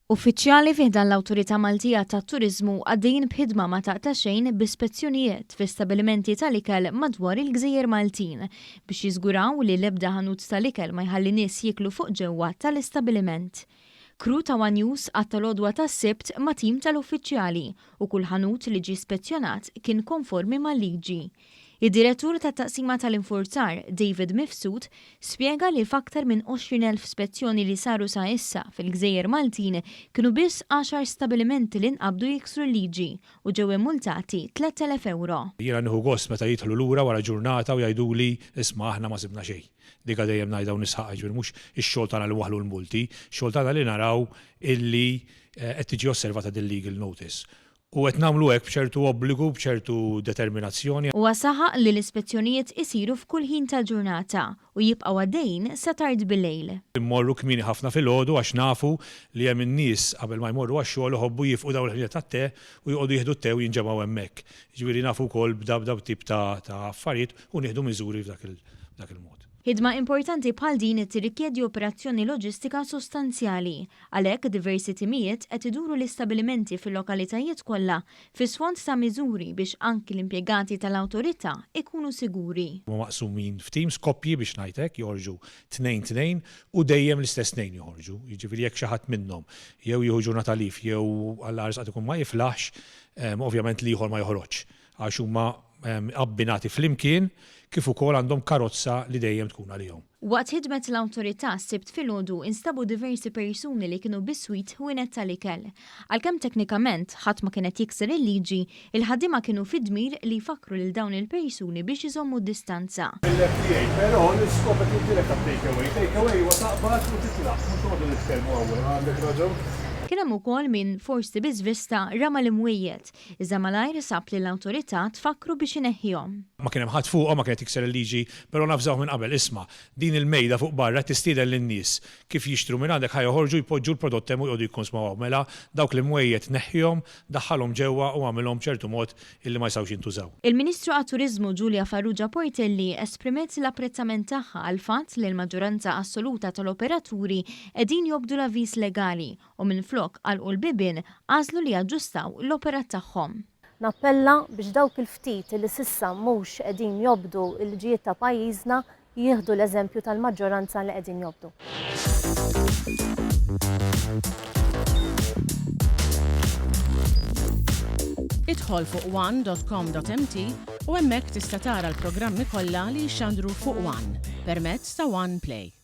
Uffiċjali fih dan l-Awtorità Maltija tat-Turiżmu għaddejjin b'ħidma ma taqta' xejn b'ispezzjonijiet fl-istabbilimenti tal-ikel madwar il-Gżejjer Maltin biex jiżguraw li l-ebda ħanut tal-ikel ma jħalli nies jieklu fuq ġewwa tal-istabbiliment. Kru ta' News għat-tal-għodwa tas-Sibt ma' tim tal-uffiċjali u kull ħanut li ġie ispezzjonat kien konformi mal-liġi. Id-direttur tat-taqsima tal-infurzar, David Mifsud, spjega li f'aktar minn 20,000 spezzjoni li saru sa issa fil-Gżejjer Maltin kienu biss 10 stabbilimenti li nqabdu jiksru l-liġi u ġew immultati 3,000 euro. Jiena nieħu gost meta jidħlu lura wara ġurnata u jgħiduli isma' aħna ma sibna xejn. Dik dejjem ngħidha u nisħaq ġifier mhux ix-xogħol tagħna li waħlu l-multi, x-xogħol tagħna li naraw illi qed tiġi osservata din-legal notice. U qed nagħmlu hekk b'ċertu obbligu, b'ċertu determinazzjoni. Huwa saħaq li l-ispezzjonijiet isiru f'kull ħin tal-ġurnata u jibqgħu għaddejjin sa tard bil-lejl. Immorru kmieni ħafna filgħodu għax nafu li hemm in-nies qabel ma jmorru għax-xogħol iħobbu jifqu dawn il-ħiliet tat-te u jqogħdu jieħdu t-te u jinġemgħu hemmhekk. Ġifieri nafu wkoll b'da tip ta' affarijiet u nieħdu miżuri f'dak il-mod. Ħidma importanti bħal din tirrikjedi operazzjoni loġistika sostanzjali. Għalhekk diversi timijiet qed iduru l-istabbilimenti fil-lokalitajiet kollha fis-sfond ta' miżuri biex anki l-impjegati tal-Awtorità ikunu siguri. Huma maqsumin f'teams koppji biex ngħidlek joħorġu tnejn u dejjem l-istess tnejn joħorġu. Jiġifieri jekk xi ħadd minnhom jew jieħu ġurnata lif jew għall-għars qed ikun ma jiflaħx, ovvjament li ieħor ma joħroġ għax huma abbinati flimkien kif ukoll għandhom karozza li dejjem tkun għalihom. Waqt ħidmet l-Awtorità Sibt filgħodu instabu diversi persuni li kienu bis-swit ħwienet tal-ikel. Għalkemm teknikament ħadd ma kienet jikser il-liġi, il-ħaddiema kienu fid-dmir li jfakru lil dawn il-persuni biex iżommu d-distanza. Però l-iskop qed jidilek take-away. Take-away huwa taqbad u titlaq, mhux noqogħdu nitkellmu hawnhekk. Għandek raġun? Kien hemm ukoll min forsi biżvista rama l-imwiejjed, iżda malajr sab li l-Awtorità tfakru biex ineħħihom. Ma kien hemm ħadd fuqhom ma kienet tikser il-liġi, però nafżaw minn qabel isma' din il-mejda fuq barra tistieden lin-nies kif jixtru minn għandek ħajjoħorġu jpoġġu l-prodott hemm u jqogħdu jikkonsmaw mela dawk l-imwiejjed neħħihom, daħħalhom ġewwa u għamilhom ċertu mod illi ma jsawx jintużaw. Il-Ministru għat-Turiżmu Ġulja Farrugia Portelli esprimet l-apprezzament tagħha għal fatt li l-maġġoranza assoluta tal-operaturi qegħdin jobdu l-avviż legali u minflok għalqu l-bibien għażlu li jaġġustaw l-operat tagħhom. Nappella biex dawk il-ftit li sissa mhux qegħdin jobdu l-ġijiet ta' pajjiżna jieħdu l-eżempju tal-maġġoranza li qegħdin jobdu. Idħol fuq one.com.mt u hemmhekk tista' tara l-programmi kollha li jxandru fuq One permezz ta' One Play.